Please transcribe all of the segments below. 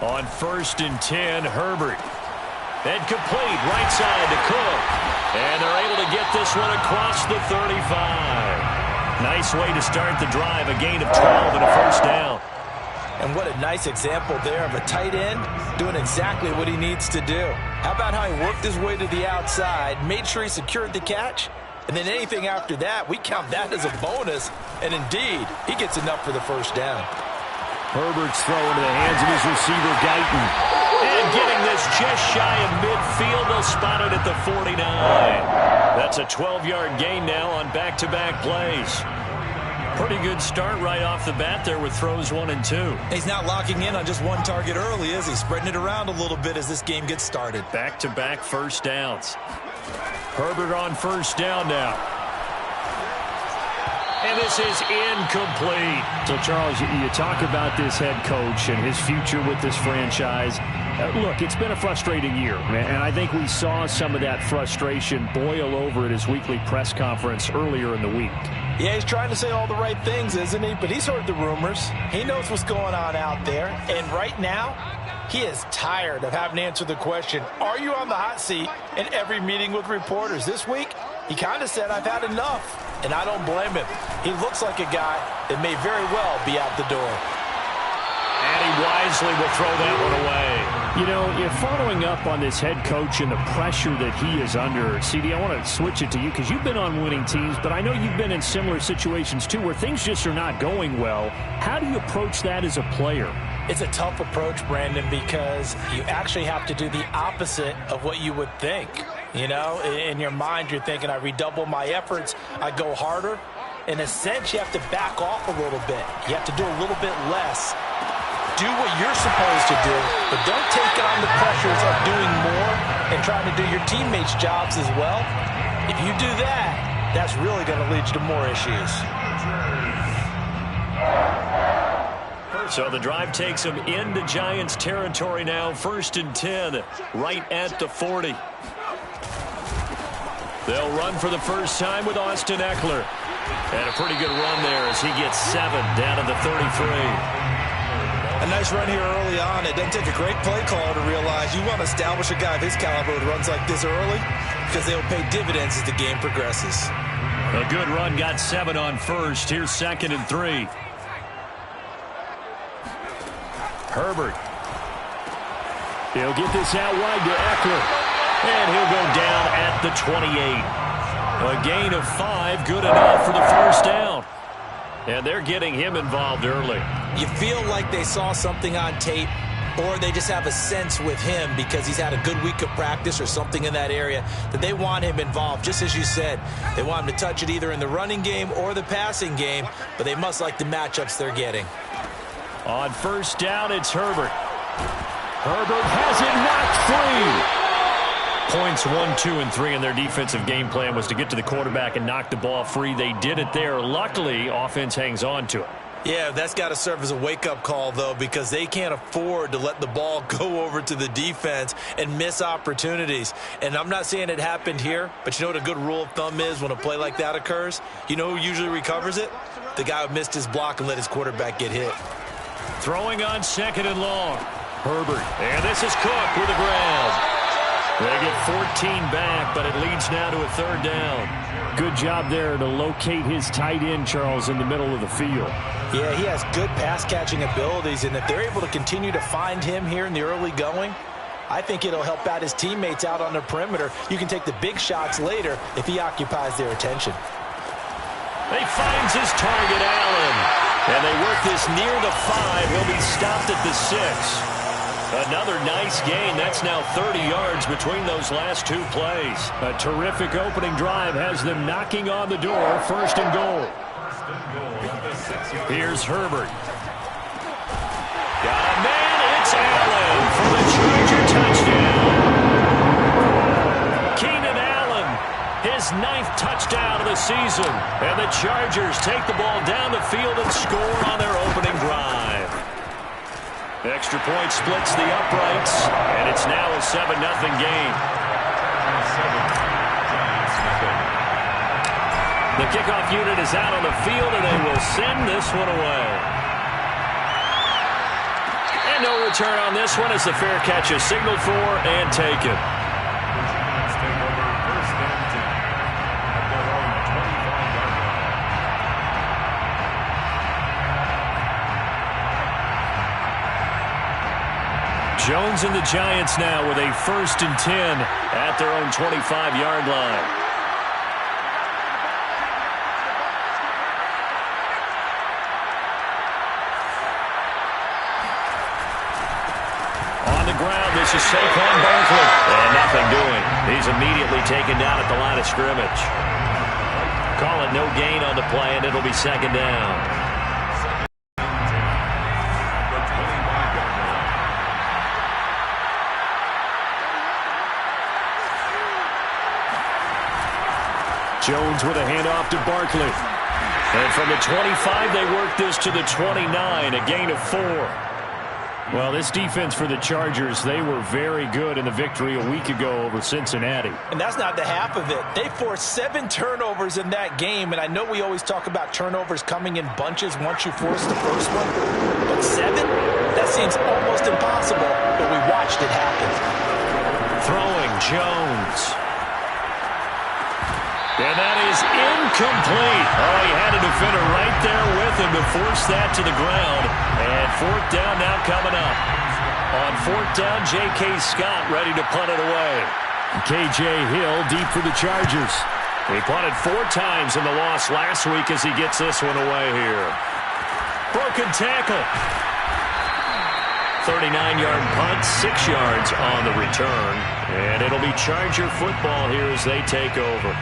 On 1st and 10, Herbert. And complete, right side to Cook. And they're able to get this one across the 35. Nice way to start the drive, a gain of 12 and a first down. And what a nice example there of a tight end doing exactly what he needs to do. How about how he worked his way to the outside, made sure he secured the catch, and then anything after that, we count that as a bonus. And indeed, he gets enough for the first down. Herbert's throw into the hands of his receiver, Guyton. And getting this just shy of midfield, they'll spot it at the 49. That's a 12-yard gain now on back-to-back plays. Pretty good start right off the bat there with throws 1 and 2. He's not locking in on just one target early, is he? Spreading it around a little bit as this game gets started. Back-to-back first downs. Herbert on first down now. And this is incomplete. So, Charles, you talk about this head coach and his future with this franchise. Look, it's been a frustrating year, and I think we saw some of that frustration boil over at his weekly press conference earlier in the week. Yeah, he's trying to say all the right things, isn't he? But he's heard the rumors. He knows what's going on out there. And right now, he is tired of having to answer the question, are you on the hot seat, in every meeting with reporters. This week, he kind of said, I've had enough. And I don't blame him. He looks like a guy that may very well be out the door. And he wisely will throw that one away. You know, you're following up on this head coach and the pressure that he is under. CD, I want to switch it to you because you've been on winning teams, but I know you've been in similar situations too where things just are not going well. How do you approach that as a player? It's a tough approach, Brandon, because you actually have to do the opposite of what you would think. You know, in your mind, you're thinking, I redouble my efforts, I go harder. In a sense, you have to back off a little bit. You have to do a little bit less. Do what you're supposed to do, but don't take on the pressures of doing more and trying to do your teammates' jobs as well. If you do that, that's really going to lead to more issues. So the drive takes them into Giants territory now. 1st and 10, right at the 40. They'll run for the first time with Austin Eckler. And a pretty good run there as he gets 7 down to the 33. A nice run here early on. It doesn't take a great play call to realize you want to establish a guy of his caliber who runs like this early because they'll pay dividends as the game progresses. A good run, got 7 on first. Here's 2nd and 3. Herbert. He'll get this out wide to Eckler. And he'll go down at the 28. A gain of 5, good enough for the first down. And they're getting him involved early. You feel like they saw something on tape, or they just have a sense with him because he's had a good week of practice or something in that area that they want him involved. Just as you said, they want him to touch it either in the running game or the passing game, but they must like the matchups they're getting. On first down, it's Herbert. Herbert has it knocked free. Points 1, 2, and 3 in their defensive game plan was to get to the quarterback and knock the ball free. They did it there. Luckily, offense hangs on to it. Yeah, that's got to serve as a wake-up call, though, because they can't afford to let the ball go over to the defense and miss opportunities. And I'm not saying it happened here, but you know what a good rule of thumb is when a play like that occurs? You know who usually recovers it? The guy who missed his block and let his quarterback get hit. Throwing on 2nd and long. Herbert. And this is Cook with a grab. They get 14 back, but it leads now to a 3rd down. Good job there to locate his tight end, Charles, in the middle of the field. Yeah, he has good pass-catching abilities, and if they're able to continue to find him here in the early going, I think it'll help out his teammates out on the perimeter. You can take the big shots later if he occupies their attention. He finds his target, Allen. And they work this near the 5. He'll be stopped at the 6. Another nice gain. That's now 30 yards between those last 2 plays. A terrific opening drive has them knocking on the door. 1st and goal. Here's Herbert. Got a man. It's Allen for the Charger touchdown. Keenan Allen, his 9th touchdown of the season. And the Chargers take the ball down the field and score on their opening drive. Extra point splits the uprights, and it's now a 7-0 game. The kickoff unit is out on the field, and they will send this one away. And no return on this one as the fair catch is signaled for and taken. Jones and the Giants now with a 1st and 10 at their own 25-yard line. On the ground, this is Saquon Barkley. And nothing doing. He's immediately taken down at the line of scrimmage. Call it no gain on the play, and it'll be 2nd down. Jones with a handoff to Barkley. And from the 25, they work this to the 29, a gain of 4. Well, this defense for the Chargers, they were very good in the victory a week ago over Cincinnati. And that's not the half of it. They forced 7 turnovers in that game, and I know we always talk about turnovers coming in bunches once you force the first one. But 7? That seems almost impossible, but we watched it happen. Throwing Jones. And that is incomplete. Oh, he had a defender right there with him to force that to the ground. And 4th down now coming up. On 4th down, J.K. Scott ready to punt it away. K.J. Hill deep for the Chargers. He punted 4 times in the loss last week as he gets this one away here. Broken tackle. 39-yard punt, 6 yards on the return. And it'll be Charger football here as they take over.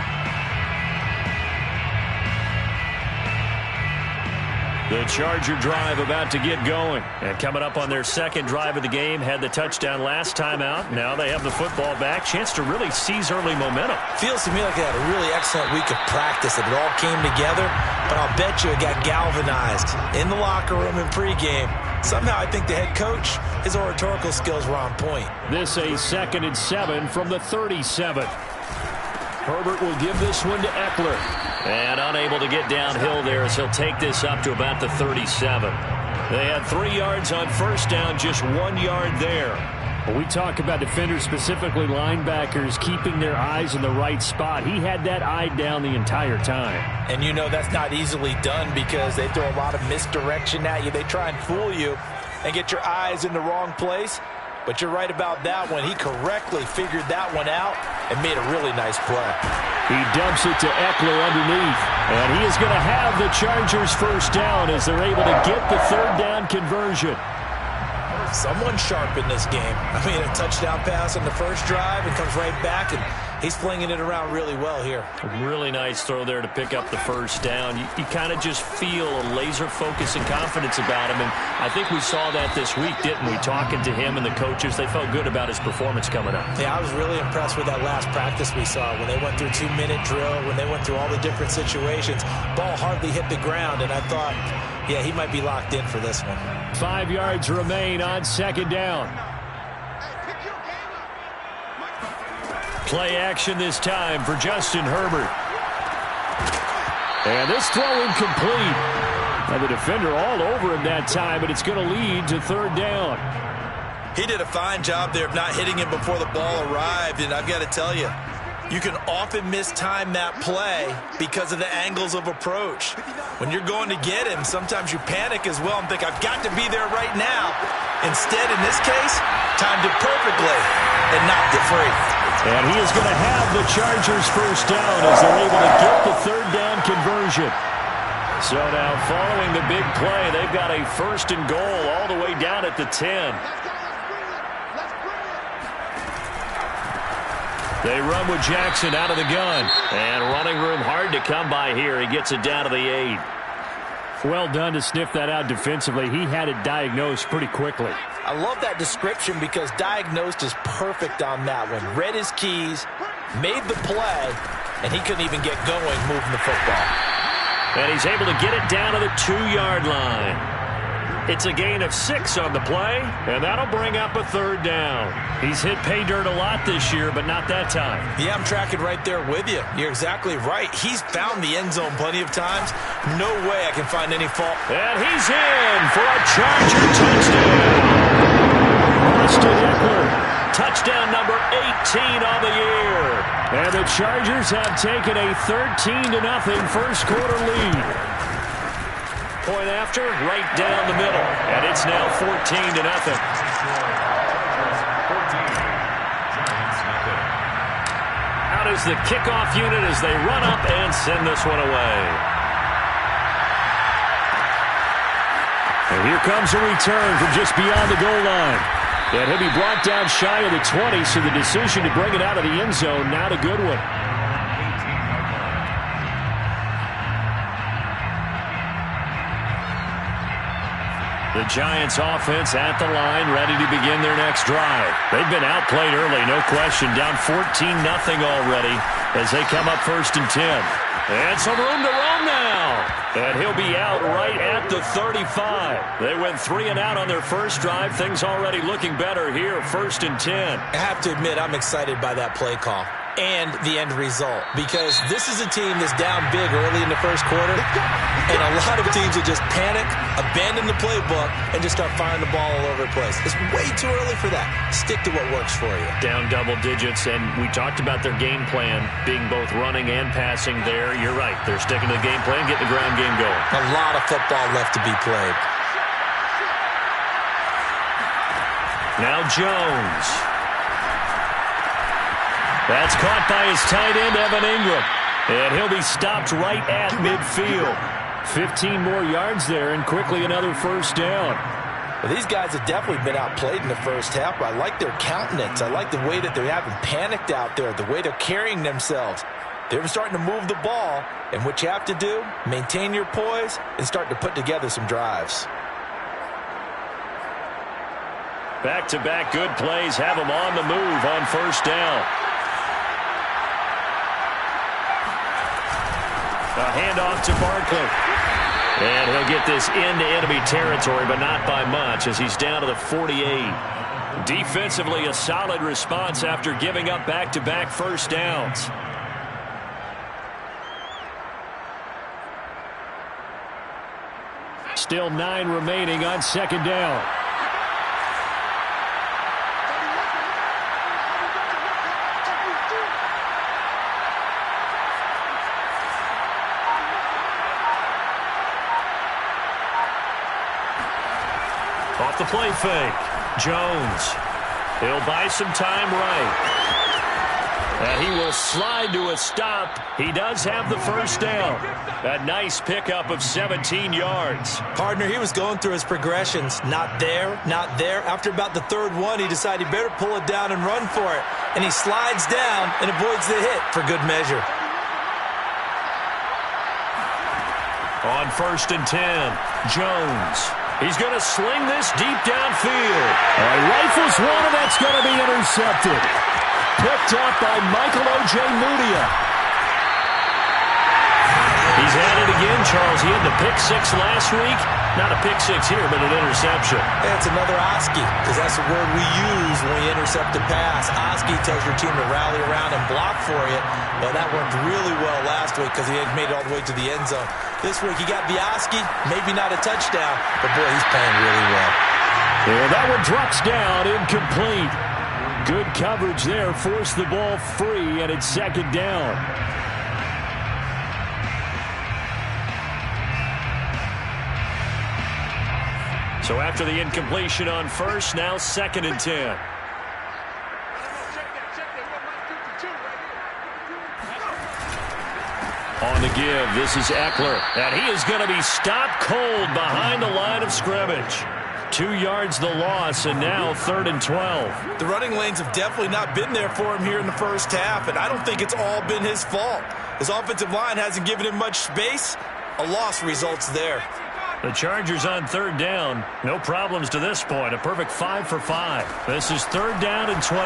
The Charger drive about to get going. And coming up on their 2nd drive of the game, had the touchdown last time out. Now they have the football back. Chance to really seize early momentum. Feels to me like they had a really excellent week of practice. It all came together, but I'll bet you it got galvanized in the locker room in pregame. Somehow I think the head coach, his oratorical skills were on point. This a 2nd and 7 from the 37. Herbert will give this one to Eckler. And unable to get downhill there as he'll take this up to about the 37. They had 3 yards on 1st down, just 1 yard there. When we talk about defenders, specifically linebackers, keeping their eyes in the right spot, he had that eye down the entire time. And you know that's not easily done because they throw a lot of misdirection at you. They try and fool you and get your eyes in the wrong place. But you're right about that one. He correctly figured that one out and made a really nice play. He dumps it to Eckler underneath. And he is going to have the Chargers 1st down as they're able to get the 3rd down conversion. Someone sharp in this game. I mean, a touchdown pass on the first drive and comes right back, and he's flinging it around really well here. A really nice throw there to pick up the 1st down. You kind of just feel a laser focus and confidence about him, and I think we saw that this week, didn't we? Talking to him and the coaches, they felt good about his performance coming up. Yeah, I was really impressed with that last practice we saw when they went through 2-minute drill, when they went through all the different situations. Ball hardly hit the ground, and I thought, yeah, he might be locked in for this one. 5 yards remain on 2nd down. Play action this time for Justin Herbert. And this throw incomplete. Now the defender all over him that time, but it's going to lead to 3rd down. He did a fine job there of not hitting him before the ball arrived, and I've got to tell you, you can often mistime that play because of the angles of approach. When you're going to get him, sometimes you panic as well and think, I've got to be there right now. Instead, in this case, timed it perfectly and knocked it free. And he is going to have the Chargers 1st down as they're able to get the 3rd down conversion. So now following the big play, they've got a 1st and goal all the way down at the 10. They run with Jackson out of the gun. And running room hard to come by here. He gets it down to the 8. Well done to sniff that out defensively. He had it diagnosed pretty quickly. I love that description because diagnosed is perfect on that one. Read his keys, made the play, and he couldn't even get going moving the football. And he's able to get it down to the 2-yard line. It's a gain of 6 on the play, and that'll bring up a 3rd down. He's hit pay dirt a lot this year, but not that time. Yeah, I'm tracking right there with you. You're exactly right. He's found the end zone plenty of times. No way I can find any fault. And he's in for a Charger touchdown. touchdown number 18 on the year. And the Chargers have taken a 13-0 first quarter lead. Point after, right down the middle. And it's now 14-0. Out is the kickoff unit as they run up and send this one away. And here comes a return from just beyond the goal line. And he'll be brought down shy of the 20, so the decision to bring it out of the end zone, not a good one. The Giants offense at the line, ready to begin their next drive. They've been outplayed early, no question. Down 14-0 already as they come up 1st and 10. And some room to roam now. And he'll be out right at the 35. They went 3 and out on their first drive. Things already looking better here, 1st and 10. I have to admit, I'm excited by that play call and the end result, because this is a team that's down big early in the first quarter, and a lot of teams will just panic, abandon the playbook, and just start firing the ball all over the place. It's way too early for that. Stick to what works for you. Down double digits, and we talked about their game plan being both running and passing there. You're right. They're sticking to the game plan, getting the ground game going. A lot of football left to be played. Now Jones. That's caught by his tight end, Evan Ingram. And he'll be stopped right at midfield. 15 more yards there, and quickly another first down. Well, these guys have definitely been outplayed in the first half, but I like their countenance. I like the way that they haven't panicked out there, the way they're carrying themselves. They're starting to move the ball, and what you have to do, maintain your poise and start to put together some drives. Back-to-back good plays have them on the move on first down. A handoff to Barkley. And he'll get this into enemy territory, but not by much, as he's down to the 48. Defensively, a solid response after giving up back-to-back first downs. Still 9 remaining on second down. Off the play fake. Jones. He'll buy some time right. And he will slide to a stop. He does have the first down. A nice pickup of 17 yards. Partner, he was going through his progressions. Not there, not there. After about the third one, he decided he better pull it down and run for it. And he slides down and avoids the hit for good measure. On 1st and 10, Jones. He's going to sling this deep downfield. Rifles one, and that's going to be intercepted. Picked up by Michael O.J. Mudia. He's at it again, Charles. He had the pick 6 last week. Not a pick 6 here, but an interception. It's another Oski, because that's the word we use when we intercept a pass. Oski tells your team to rally around and block for you. Well, that worked really well last week because he had made it all the way to the end zone. This week he got the Oski, maybe not a touchdown, but boy, he's playing really well. Yeah, that one drops down, incomplete. Good coverage there, forced the ball free, and it's second down. So after the incompletion on first, now 2nd and 10. On the give, this is Eckler. And he is going to be stopped cold behind the line of scrimmage. 2 yards the loss, and now 3rd and 12. The running lanes have definitely not been there for him here in the first half, and I don't think it's all been his fault. His offensive line hasn't given him much space. A loss results there. The Chargers on 3rd down. No problems to this point. A perfect 5 for 5. This is 3rd down and 12.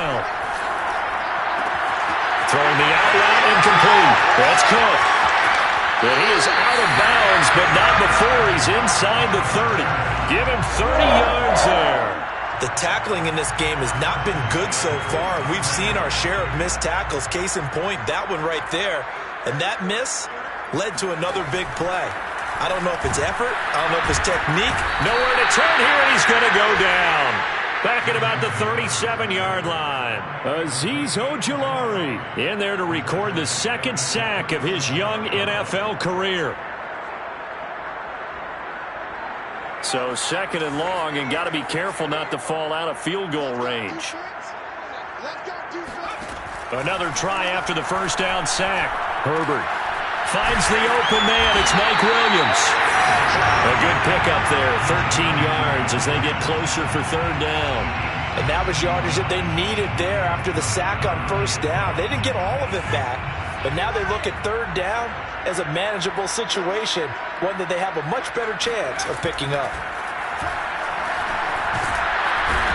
Throwing the out route, incomplete. That's Cook. But he is out of bounds, but not before he's inside the 30. Give him 30 yards there. The tackling in this game has not been good so far. We've seen our share of missed tackles. Case in point, that one right there. And that miss led to another big play. I don't know if it's effort. I don't know if it's technique. Nowhere to turn here, and he's going to go down. Back at about the 37-yard line. Azeez Ojulari in there to record the second sack of his young NFL career. So second and long, and got to be careful not to fall out of field goal range. Another try after the first down sack. Herbert finds the open man. It's Mike Williams. A good pickup there, 13 yards as they get closer for third down. And that was yardage that they needed there after the sack on first down. They didn't get all of it back, but now they look at third down as a manageable situation, one that they have a much better chance of picking up.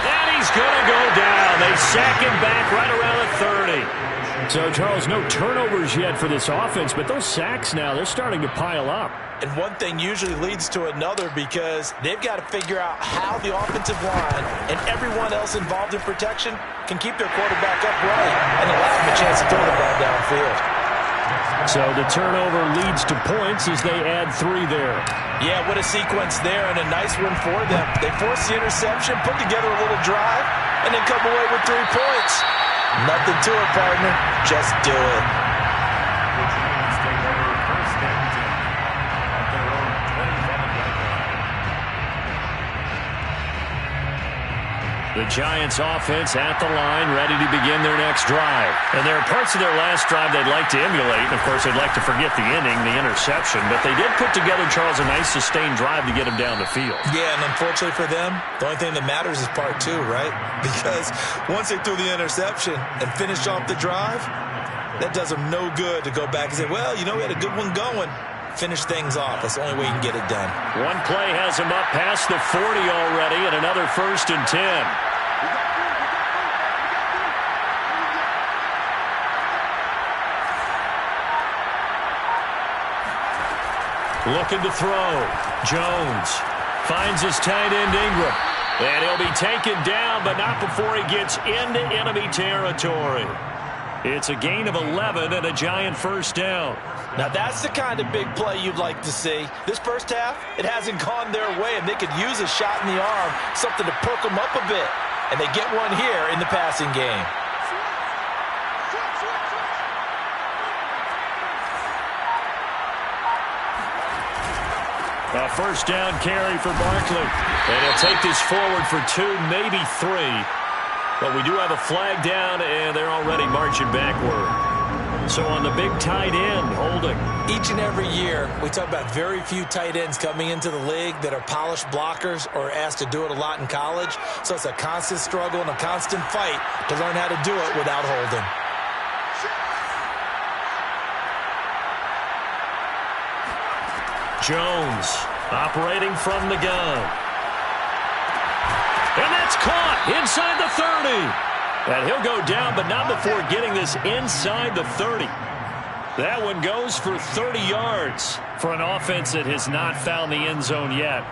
And he's going to go down. They sack him back right around the 30. So, Charles, no turnovers yet for this offense, but those sacks now, they're starting to pile up. And one thing usually leads to another because they've got to figure out how the offensive line and everyone else involved in protection can keep their quarterback upright and allow him a chance to throw the ball downfield. So the turnover leads to points as they add 3 there. Yeah, what a sequence there, and a nice one for them. They force the interception, put together a little drive, and then come away with 3 points. Nothing to it, partner. Just do it. The Giants offense at the line, ready to begin their next drive. And there are parts of their last drive they'd like to emulate. And, of course, they'd like to forget the inning, the interception. But they did put together, Charles, a nice sustained drive to get him down the field. Yeah, and unfortunately for them, the only thing that matters is part 2, right? Because once they threw the interception and finished off the drive, that does them no good to go back and say, well, you know, we had a good one going. Finish things off. That's the only way you can get it done. One play has him up past the 40 already, and another 1st and 10. Looking to throw. Jones finds his tight end Ingram. And he'll be taken down, but not before he gets into enemy territory. It's a gain of 11 and a Giant first down. Now that's the kind of big play you'd like to see. This first half, it hasn't gone their way, and they could use a shot in the arm, something to perk them up a bit. And they get one here in the passing game. A first down carry for Barkley. And he'll take this forward for 2, maybe 3. But we do have a flag down, and they're already marching backward. So on the big tight end, holding. Each and every year, we talk about very few tight ends coming into the league that are polished blockers or asked to do it a lot in college. So it's a constant struggle and a constant fight to learn how to do it without holding. Jones operating from the gun. And that's caught inside the 30. And he'll go down, but not before getting this inside the 30. That one goes for 30 yards. For an offense that has not found the end zone yet,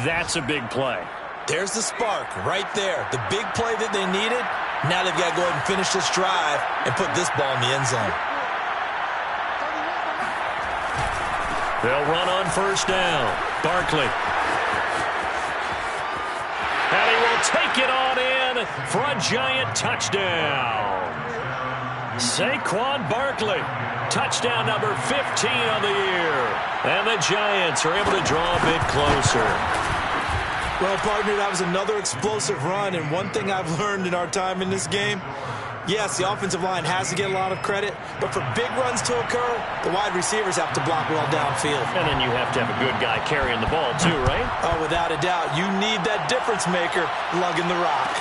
that's a big play. There's the spark right there. The big play that they needed. Now they've got to go ahead and finish this drive and put this ball in the end zone. They'll run on first down. Barkley. And he will take it on in for a Giant touchdown. Saquon Barkley. Touchdown number 15 on the year. And the Giants are able to draw a bit closer. Well, partner, that was another explosive run. And one thing I've learned in our time in this game, yes, the offensive line has to get a lot of credit, but for big runs to occur, the wide receivers have to block well downfield. And then you have to have a good guy carrying the ball too, right? Oh, without a doubt. You need that difference maker lugging the rock.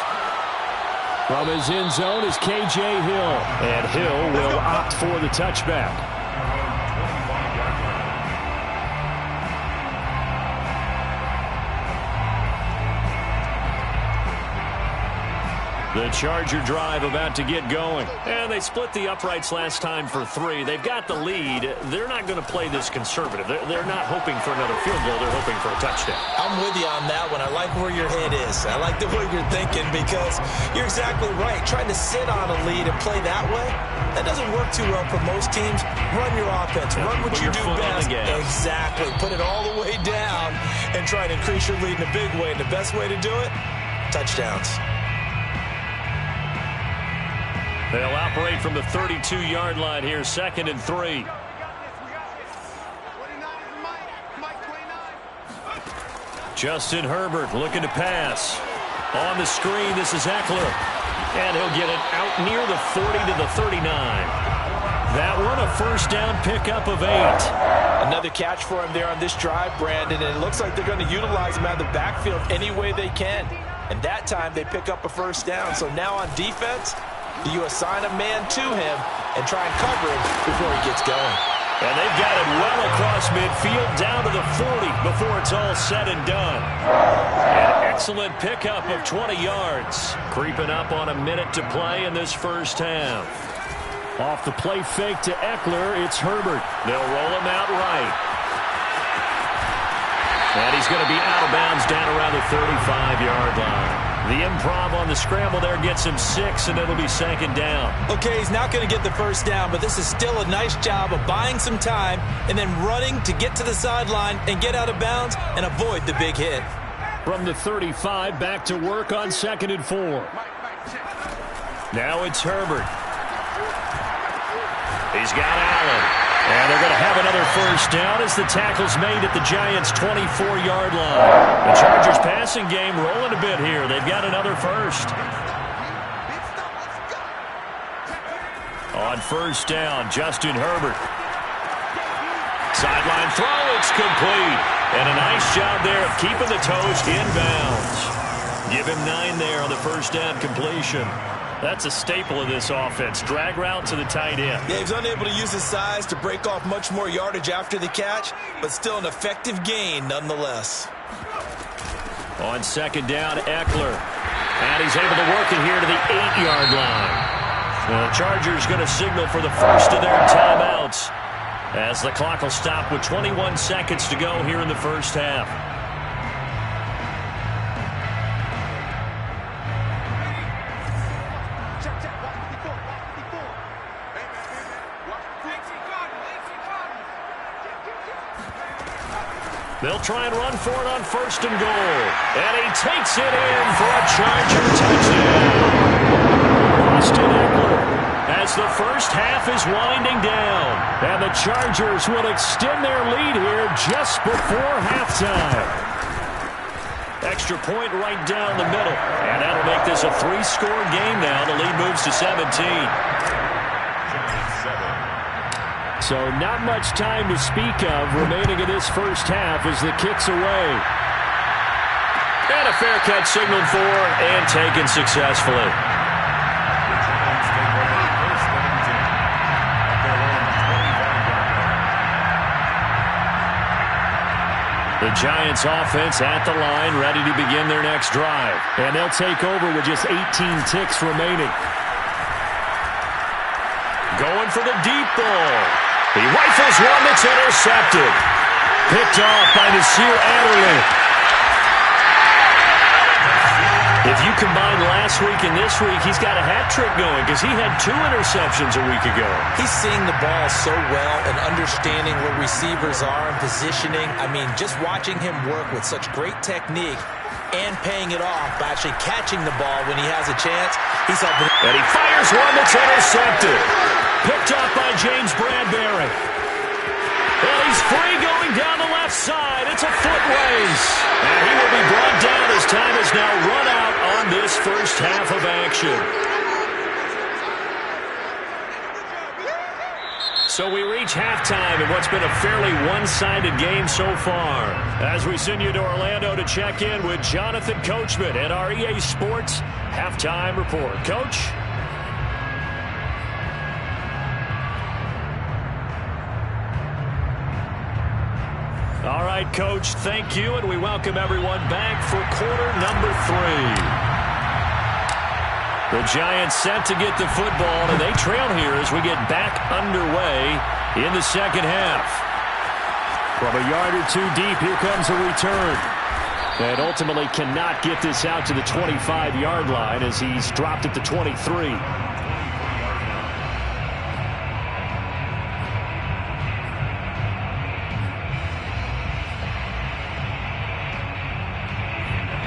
From his end zone is K.J. Hill. And Hill will opt for the touchback. The Charger drive about to get going. And they split the uprights last time for 3. They've got the lead. They're not going to play this conservative. They're not hoping for another field goal. They're hoping for a touchdown. I'm with you on that one. I like where your head is. I like the way you're thinking because you're exactly right. Trying to sit on a lead and play that way, that doesn't work too well for most teams. Run your offense. Run what you do best. Exactly. Put it all the way down and try to increase your lead in a big way. And the best way to do it, touchdowns. They'll operate from the 32-yard line here, 2nd and 3. Justin Herbert looking to pass. On the screen, this is Eckler. And he'll get it out near the 40 to the 39. That one a first down pickup of 8. Another catch for him there on this drive, Brandon, and it looks like they're going to utilize him out of the backfield any way they can. And that time they pick up a first down. So now on defense, you assign a man to him and try and cover him before he gets going. And they've got it well across midfield down to the 40 before it's all said and done. An excellent pickup of 20 yards. Creeping up on a minute to play in this first half. Off the play fake to Eckler, it's Herbert. They'll roll him out right. And he's going to be out of bounds down around the 35-yard line. The improv on the scramble there gets him 6, and it'll be 2nd down. Okay, he's not going to get the first down, but this is still a nice job of buying some time and then running to get to the sideline and get out of bounds and avoid the big hit. From the 35, back to work on 2nd and 4. Now it's Herbert. He's got Allen. And they're going to have another first down as the tackle's made at the Giants' 24-yard line. The Chargers passing game rolling a bit here. They've got another first. On first down, Justin Herbert. Sideline throw, it's complete. And a nice job there of keeping the toes inbounds. Give him 9 there on the first down completion. That's a staple of this offense. Drag route to the tight end. Yeah, he's unable to use his size to break off much more yardage after the catch, but still an effective gain nonetheless. On 2nd down, Eckler. And he's able to work it here to the 8-yard line. The Chargers going to signal for the first of their timeouts as the clock will stop with 21 seconds to go here in the first half. They'll try and run for it on 1st and goal. And he takes it in for a Charger touchdown. Austin Eckler as the first half is winding down. And the Chargers will extend their lead here just before halftime. Extra point right down the middle. And that'll make this a 3-score game now. The lead moves to 17. So not much time to speak of remaining in this first half as the kick's away. And a fair catch signaled for and taken successfully. The Giants offense at the line, ready to begin their next drive. And they'll take over with just 18 ticks remaining. Going for the deep ball. He rifles one that's intercepted. Picked off by Nasir Adderley. If you combine last week and this week, he's got a hat trick going because he had 2 interceptions a week ago. He's seeing the ball so well and understanding where receivers are and positioning. I mean, just watching him work with such great technique and paying it off by actually catching the ball when he has a chance. He's helping. And he fires one that's intercepted. Picked up by James Bradbury. And he's free going down the left side. It's a foot race. And he will be brought down as time has now run out on this first half of action. So we reach halftime in what's been a fairly one-sided game so far. As we send you to Orlando to check in with Jonathan Coachman at our EA Sports Halftime Report. Coach? All right, Coach, thank you, and we welcome everyone back for quarter number 3. The Giants set to get the football, and they trail here as we get back underway in the second half. From a yard or 2 deep, here comes a return. And ultimately cannot get this out to the 25-yard line as he's dropped at the 23.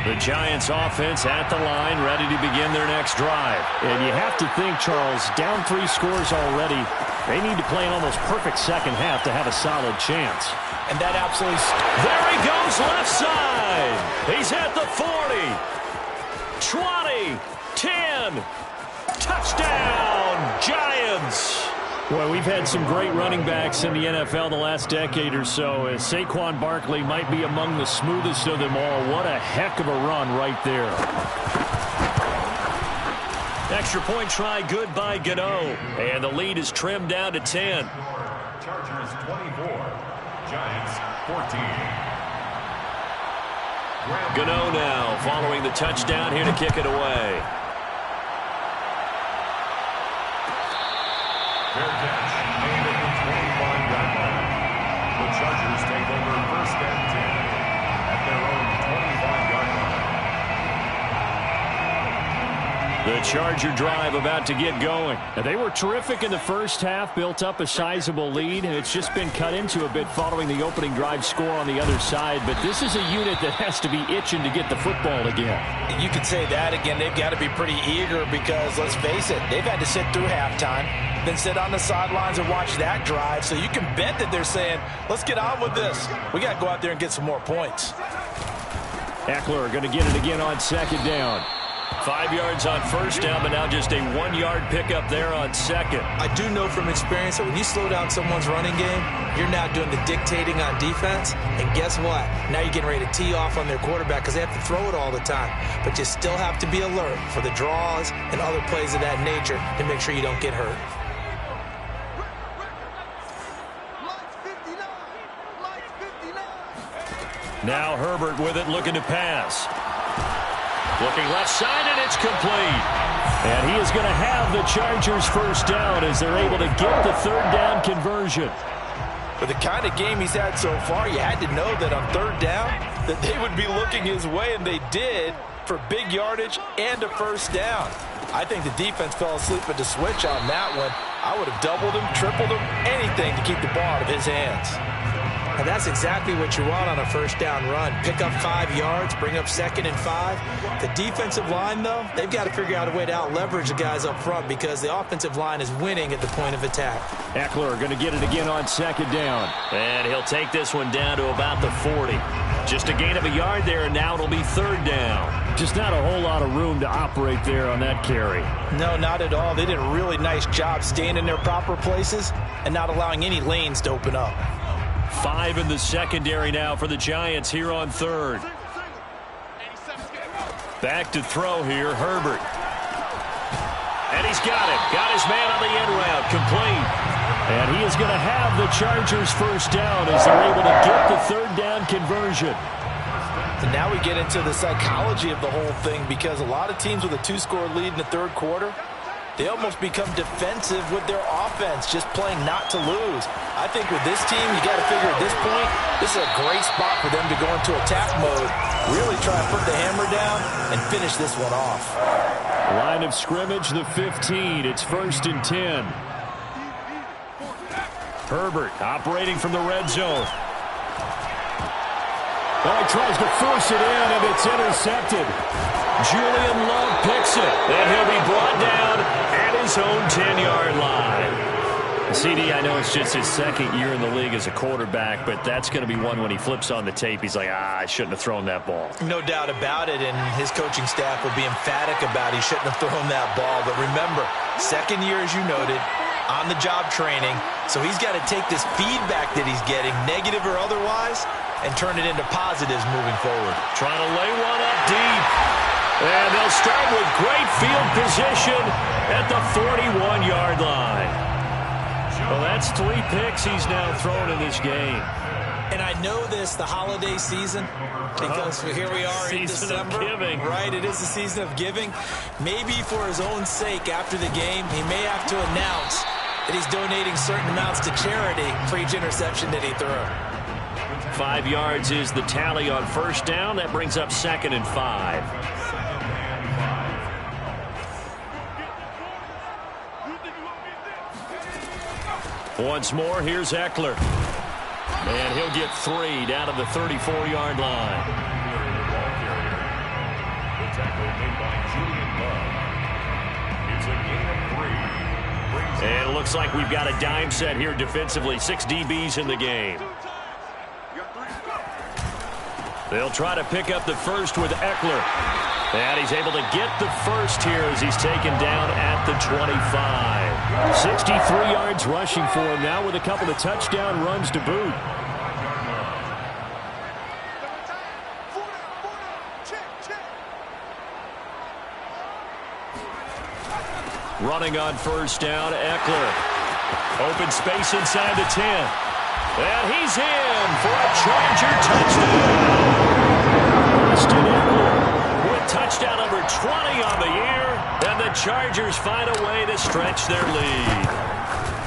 The Giants offense at the line, ready to begin their next drive. And you have to think, Charles, down 3 scores already. They need to play an almost perfect second half to have a solid chance. And that absolutely... There he goes, left side. He's at the 40. 20. 10. Touchdown, Giants. Well, we've had some great running backs in the NFL the last decade or so. Saquon Barkley might be among the smoothest of them all. What a heck of a run right there. Extra point try good by Gano. And the lead is trimmed down to 10. Chargers 24, Giants 14. Gano now following the touchdown here to kick it away. Fair catch, made at the 25-yard line. The Chargers take over first and 10 at their own 25-yard line. The Charger drive about to get going. Now, they were terrific in the first half, built up a sizable lead, and it's just been cut into a bit following the opening drive score on the other side. But this is a unit that has to be itching to get the football again. You could say that again. They've got to be pretty eager because, let's face it, they've had to sit through halftime, then sit on the sidelines and watch that drive. So you can bet that they're saying, let's get on with this. We got to go out there and get some more points. Eckler going to get it again on second down. 5 yards on first down, but now just a 1-yard pickup there on second. I do know from experience that when you slow down someone's running game, you're now doing the dictating on defense. And guess what? Now you're getting ready to tee off on their quarterback because they have to throw it all the time. But you still have to be alert for the draws and other plays of that nature to make sure you don't get hurt. Now Herbert with it, looking to pass. Looking left side, and it's complete. And he is going to have the Chargers first down as they're able to get the third down conversion. For the kind of game he's had so far, you had to know that on third down that they would be looking his way, and they did, for big yardage and a first down. I think the defense fell asleep at the switch on that one. I would have doubled him, tripled him, anything to keep the ball out of his hands. And that's exactly what you want on a first down run. Pick up 5 yards, bring up 2nd and 5. The defensive line, though, they've got to figure out a way to out-leverage the guys up front because the offensive line is winning at the point of attack. Eckler going to get it again on second down. And he'll take this one down to about the 40. Just a gain of a yard there, and now it'll be third down. Just not a whole lot of room to operate there on that carry. No, not at all. They did a really nice job staying in their proper places and not allowing any lanes to open up. 5 in the secondary now for the Giants here on third. Back to throw here, Herbert. And he's got it. Got his man on the end route, complete. And he is going to have the Chargers first down as they're able to get the third down conversion. And now we get into the psychology of the whole thing because a lot of teams with a 2-score lead in the third quarter, they almost become defensive with their offense, just playing not to lose. I think with this team, you got to figure at this point, this is a great spot for them to go into attack mode, really try to put the hammer down and finish this one off. Line of scrimmage, the 15. It's 1st and 10. Herbert operating from the red zone. Oh, he tries to force it in, and it's intercepted. Julian Love picks it, and he'll be brought down at his own 10-yard line. CD, I know it's just his second year in the league as a quarterback, but that's going to be one when he flips on the tape, he's like, I shouldn't have thrown that ball. No doubt about it, and his coaching staff will be emphatic about he shouldn't have thrown that ball. But remember, second year, as you noted, on-the-job training, so he's got to take this feedback that he's getting, negative or otherwise, and turn it into positives moving forward. Trying to lay one up deep. And they'll start with great field position at the 41-yard line. Well, that's 3 picks he's now thrown in this game. And I know this, the holiday season, because here we are in December. Season of giving. Right, it is the season of giving. Maybe for his own sake after the game, he may have to announce that he's donating certain amounts to charity for each interception that he threw. 5 yards is the tally on first down. That brings up 2nd and 5. Once more, here's Eckler. And he'll get 3 down to the 34-yard line. And it looks like we've got a dime set here defensively. 6 DBs in the game. They'll try to pick up the first with Eckler. And he's able to get the first here as he's taken down at the 25. 63 yards rushing for him now with a couple of touchdown runs to boot. Running on first down, Eckler. Open space inside the 10. And he's in for a Charger touchdown. Austin Eckler with touchdown number 20 on the year. And the Chargers find a way to stretch their lead.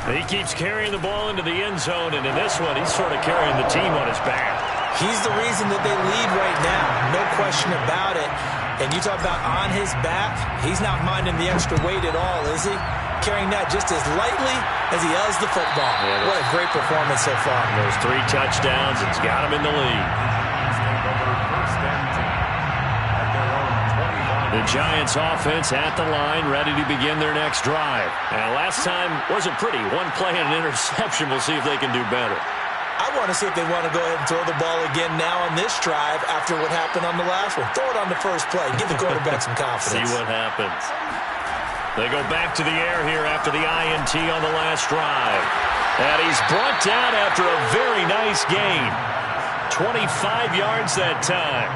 He keeps carrying the ball into the end zone, and in this one, he's sort of carrying the team on his back. He's the reason that they lead right now. No question about it. And you talk about on his back, he's not minding the extra weight at all, is he? Carrying that just as lightly as he does the football. Yeah, what a great performance so far. Those 3 touchdowns, it's got him in the lead. The Giants offense at the line, ready to begin their next drive. And last time wasn't pretty. 1 play and an interception. We'll see if they can do better. I want to see if they want to go ahead and throw the ball again now on this drive after what happened on the last one. Throw it on the first play. Give the quarterback some confidence. See what happens. They go back to the air here after the INT on the last drive. And he's brought down after a very nice gain. 25 yards that time.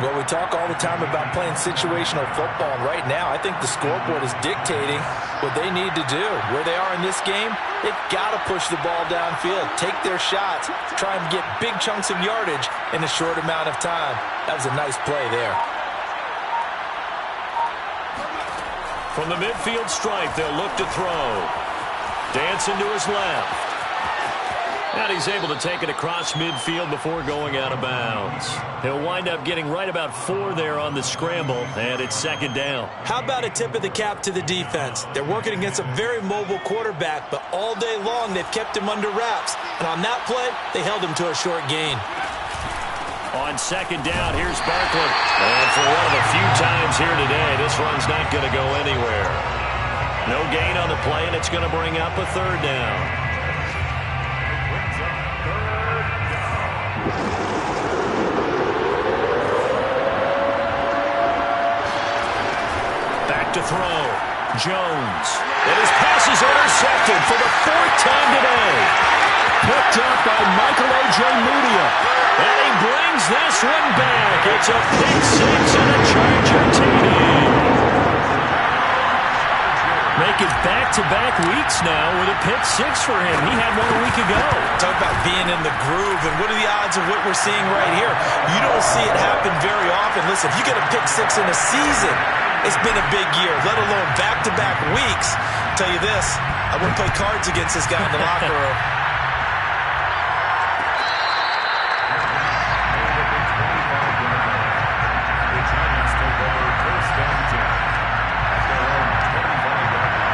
Well, we talk all the time about playing situational football. And right now, I think the scoreboard is dictating what they need to do. Where they are in this game, they've got to push the ball downfield, take their shots, try and get big chunks of yardage in a short amount of time. That was a nice play there. From the midfield stripe, they'll look to throw. Dancing to his left. And he's able to take it across midfield before going out of bounds. He'll wind up getting right about 4 there on the scramble, and it's 2nd down. How about a tip of the cap to the defense? They're working against a very mobile quarterback, but all day long they've kept him under wraps. And on that play, they held him to a short gain. On 2nd down, here's Barkley. And for one of the few times here today, this run's not going to go anywhere. No gain on the play, and it's going to bring up a 3rd down. To throw. Jones. And his pass is intercepted for the 4th time today. Picked up by Michael O.J. Mudia. And he brings this one back. It's a pick 6 and a Charger TD. Make it back-to-back weeks now with a pick 6 for him. He had one a week ago. Talk about being in the groove, and what are the odds of what we're seeing right here? You don't see it happen very often. Listen, if you get a pick 6 in a season, it's been a big year, let alone back-to-back weeks. I'll tell you this, I wouldn't play cards against this guy in the locker room. The Giants take over 1st and 10 at their own 25-yard line.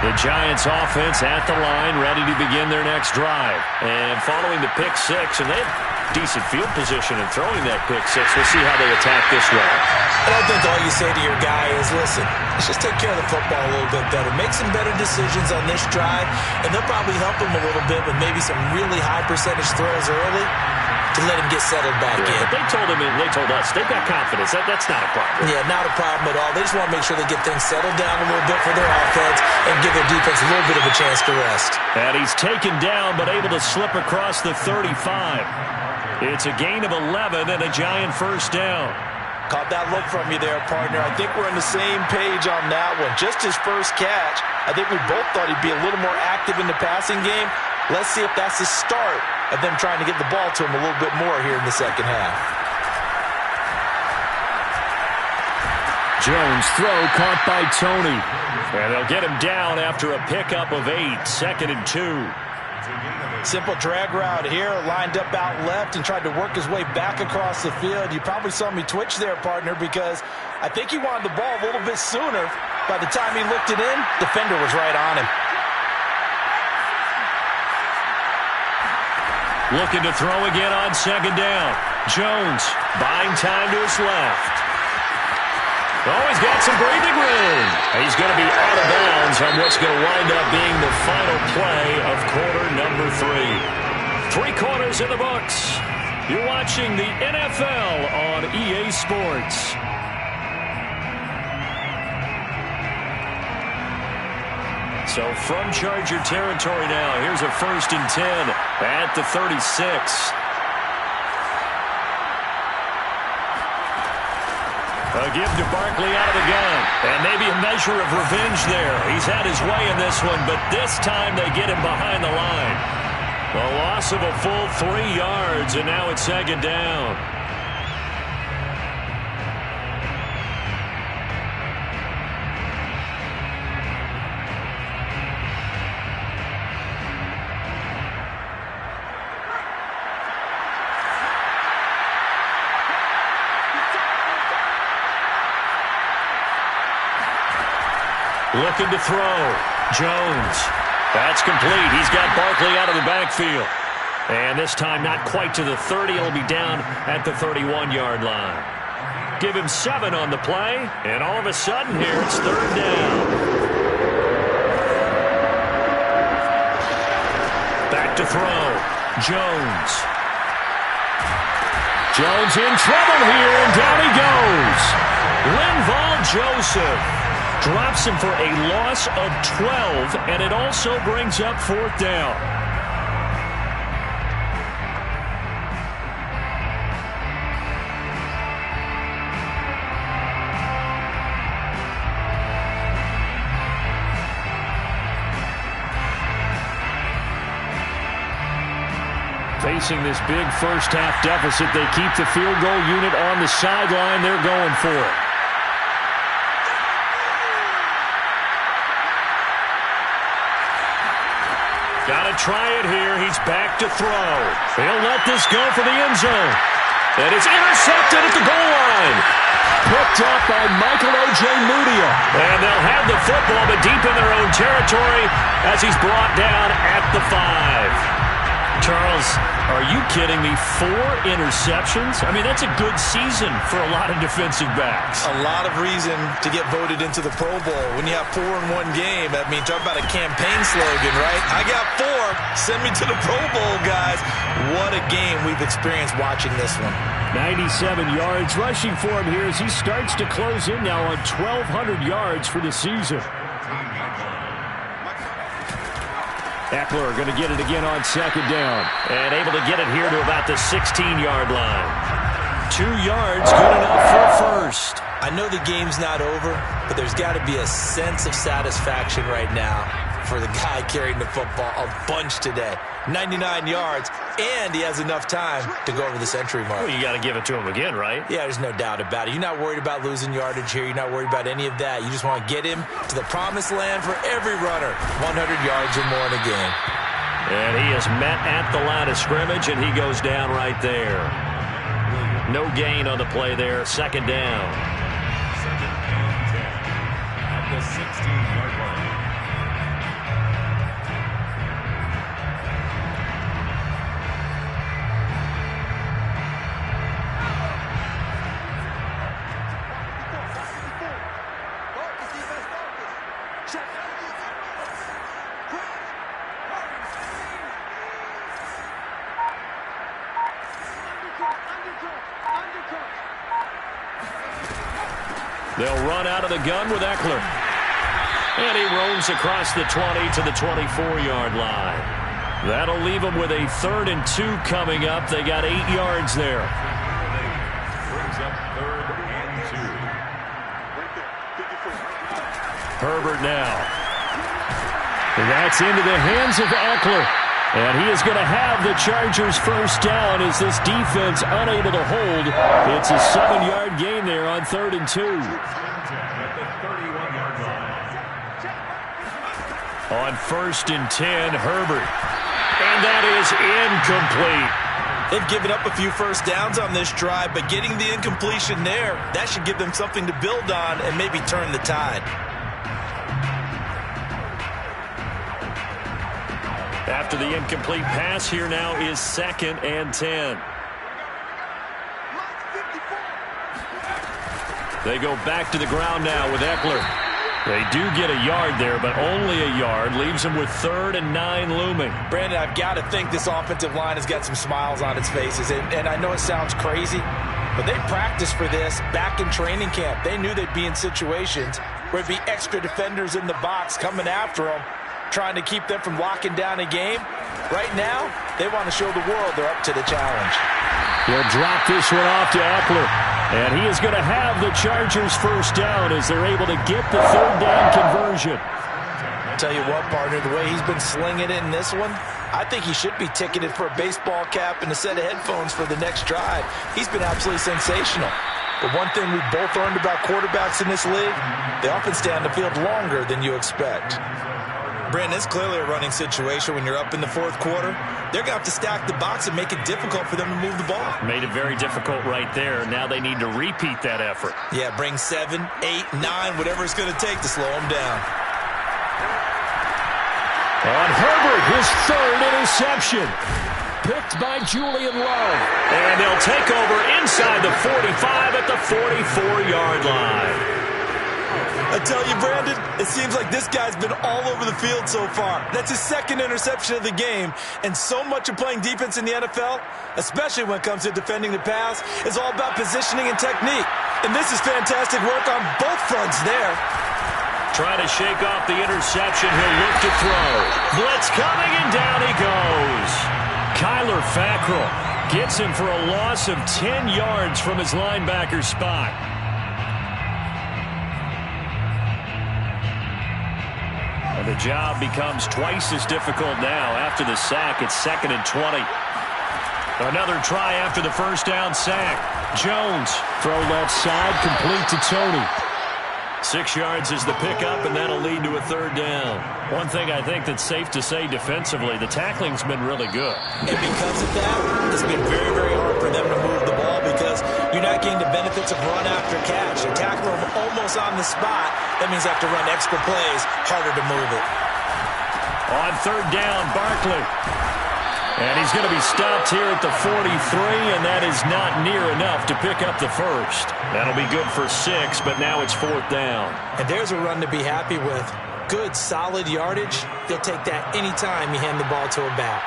The Giants offense at the line, ready to begin their next drive. And following the pick 6, and they have decent field position in throwing that pick 6. We'll see how they attack this drive. And I think all you say to your guy is, listen, let's just take care of the football a little bit better. Make some better decisions on this drive, and they'll probably help him a little bit with maybe some really high percentage throws early to let him get settled back in. But they told us, they've got confidence. That's not a problem. Yeah, not a problem at all. They just want to make sure they get things settled down a little bit for their offense and give their defense a little bit of a chance to rest. And he's taken down, but able to slip across the 35. It's a gain of 11 and a Giant 1st down. Caught that look from you there, partner. I think we're on the same page on that one. Just his first catch, I think we both thought he'd be a little more active in the passing game. Let's see if that's the start of them trying to get the ball to him a little bit more here in the 2nd half. Jones throw caught by Tony. And they'll get him down after a pickup of 8, 2nd and 2. Simple drag route here, lined up out left and tried to work his way back across the field. You probably saw me twitch there, partner, because I think he wanted the ball a little bit sooner. By the time he looked it in, defender was right on him. Looking to throw again on second down. Jones buying time to his left. Oh, he's got some breathing room. He's going to be out of bounds on what's going to wind up being the final play of quarter number 3. 3 quarters in the books. You're watching the NFL on EA Sports. So from Charger territory now, here's a 1st and 10 at the 36. A give to Barkley out of the gun. And maybe a measure of revenge there. He's had his way in this one, but this time they get him behind the line. A loss of a full 3 yards, and now it's 2nd down. Looking to throw. Jones. That's complete. He's got Barkley out of the backfield. And this time not quite to the 30. He'll be down at the 31-yard line. Give him 7 on the play. And all of a sudden here, it's 3rd down. Back to throw. Jones. Jones in trouble here, and down he goes. Linval Joseph drops him for a loss of 12, and it also brings up 4th down. Facing this big first-half deficit, they keep the field goal unit on the sideline. They're going for it. Got to try it here. He's back to throw. He'll let this go for the end zone. And it's intercepted at the goal line. Picked up by Michael O.J. Mudia. And they'll have the football, but deep in their own territory as he's brought down at the 5. Charles, are you kidding me? 4 interceptions? I mean, that's a good season for a lot of defensive backs. A lot of reason to get voted into the Pro Bowl. When you have 4 in one game, I mean, talk about a campaign slogan, right? I got 4. Send me to the Pro Bowl, guys. What a game we've experienced watching this one. 97 yards rushing for him here as he starts to close in now on 1,200 yards for the season. Eckler going to get it again on 2nd down. And able to get it here to about the 16-yard line. 2 yards, good enough for 1st. I know the game's not over, but there's got to be a sense of satisfaction right now for the guy carrying the football a bunch today. 99 yards, and he has enough time to go over the century mark. Well, you got to give it to him again, right? Yeah, there's no doubt about it. You're not worried about losing yardage here. You're not worried about any of that. You just want to get him to the promised land for every runner. 100 yards or more in a game. And he is met at the line of scrimmage, and he goes down right there. No gain on the play there. 2nd down. 2nd and 10 at the 16-yard line. They'll run out of the gun with Eckler. And he roams across the 20 to the 24-yard line. That'll leave them with a 3rd and 2 coming up. They got 8 yards there. Brings up 3rd and 2. Herbert now. That's into the hands of Eckler. And he is going to have the Chargers' 1st down as this defense unable to hold. It's a 7-yard gain there on 3rd and 2. On 1st and 10, Herbert. And that is incomplete. They've given up a few first downs on this drive, but getting the incompletion there, that should give them something to build on and maybe turn the tide. After the incomplete pass, here now is 2nd and 10. They go back to the ground now with Eckler. They do get a yard there, but only a yard. Leaves them with 3rd and 9 looming. Brandon, I've got to think this offensive line has got some smiles on its faces. And I know it sounds crazy, but they practiced for this back in training camp. They knew they'd be in situations where there'd be extra defenders in the box coming after them, trying to keep them from locking down a game. Right now, they want to show the world they're up to the challenge. He'll drop this one off to Eckler. And he is going to have the Chargers first down as they're able to get the 3rd down conversion. I'll tell you what, partner, the way he's been slinging it in this one, I think he should be ticketed for a baseball cap and a set of headphones for the next drive. He's been absolutely sensational. But one thing we've both learned about quarterbacks in this league, they often stay on the field longer than you expect. Brandon, it's clearly a running situation when you're up in the 4th quarter. They're going to have to stack the box and make it difficult for them to move the ball. Made it very difficult right there. Now they need to repeat that effort. Yeah, bring 7, 8, 9, whatever it's going to take to slow them down. On Herbert, his 3rd interception. Picked by Julian Love. And they'll take over inside the 45 at the 44-yard line. I tell you, Brandon, it seems like this guy's been all over the field so far. That's his 2nd interception of the game. And so much of playing defense in the NFL, especially when it comes to defending the pass, is all about positioning and technique. And this is fantastic work on both fronts there. Trying to shake off the interception. He'll look to throw. Blitz coming, and down he goes. Kyler Fackrell gets him for a loss of 10 yards from his linebacker spot. And the job becomes twice as difficult now. After the sack, it's 2nd and 20. Another try after the first down sack. Jones, throw left side, complete to Tony. 6 yards is the pickup, and that'll lead to a 3rd down. One thing I think that's safe to say defensively, the tackling's been really good. And because of that, it's been very, very hard for them to move the ball because you're not getting the benefits of run after catch. You tackle them almost on the spot. That means they have to run extra plays, harder to move it. On 3rd down, Barkley. And he's going to be stopped here at the 43, and that is not near enough to pick up the first. That'll be good for 6, but now it's 4th down. And there's a run to be happy with. Good, solid yardage. You'll take that anytime you hand the ball to a back.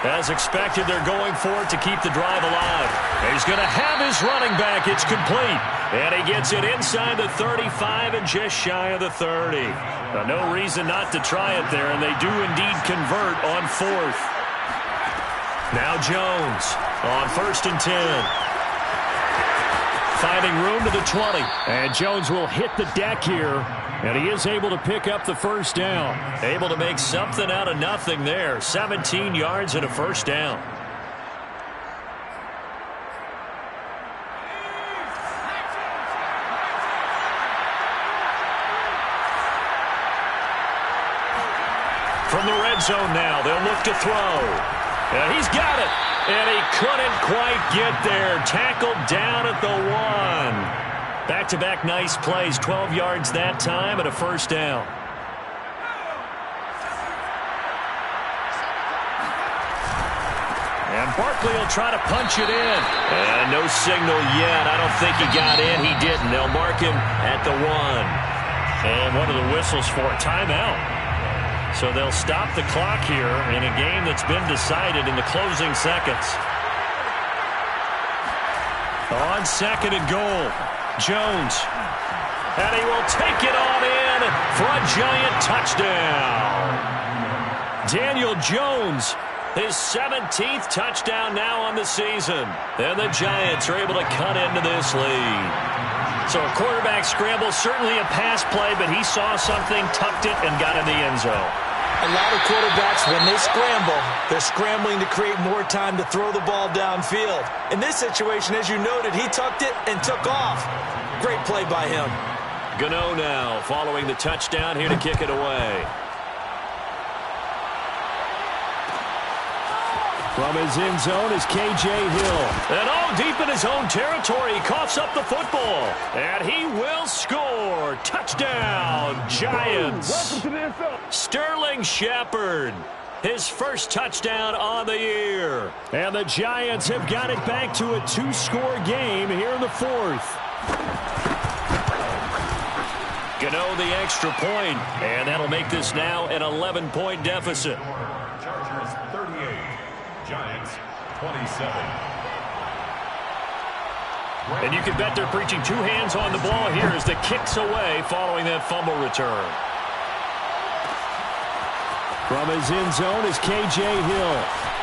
As expected, they're going for it to keep the drive alive. He's going to have his running back. It's complete. And he gets it inside the 35 and just shy of the 30. Now, no reason not to try it there, and they do indeed convert on 4th. Now Jones on 1st and 10. Finding room to the 20. And Jones will hit the deck here. And he is able to pick up the first down. Able to make something out of nothing there. 17 yards and a first down. From the red zone now, they'll look to throw. And he's got it. And he couldn't quite get there. Tackled down at the 1. Back-to-back nice plays, 12 yards that time and a first down. And Barkley will try to punch it in. And no signal yet. I don't think he got in. He didn't. They'll mark him at the 1. And one of the whistles for a timeout. So they'll stop the clock here in a game that's been decided in the closing seconds. On 2nd and goal. Jones, and he will take it on in for a giant touchdown. Daniel Jones, his 17th touchdown now on the season. And the Giants are able to cut into this lead. So a quarterback scramble, certainly a pass play, but he saw something, tucked it, and got in the end zone. A lot of quarterbacks, when they scramble, they're scrambling to create more time to throw the ball downfield. In this situation, as you noted, he tucked it and took off. Great play by him. Gano now following the touchdown here to kick it away. From his end zone is K.J. Hill. And deep in his own territory, he coughs up the football. And he will score. Touchdown, Giants. Sterling Shepard, his first touchdown on the year. And the Giants have got it back to a 2-score game here in the fourth. Gano the extra point, and that'll make this now an 11-point deficit. Chargers 38, Giants 27. And you can bet they're preaching two hands on the ball here as the kick's away following that fumble return. From his end zone is K.J. Hill.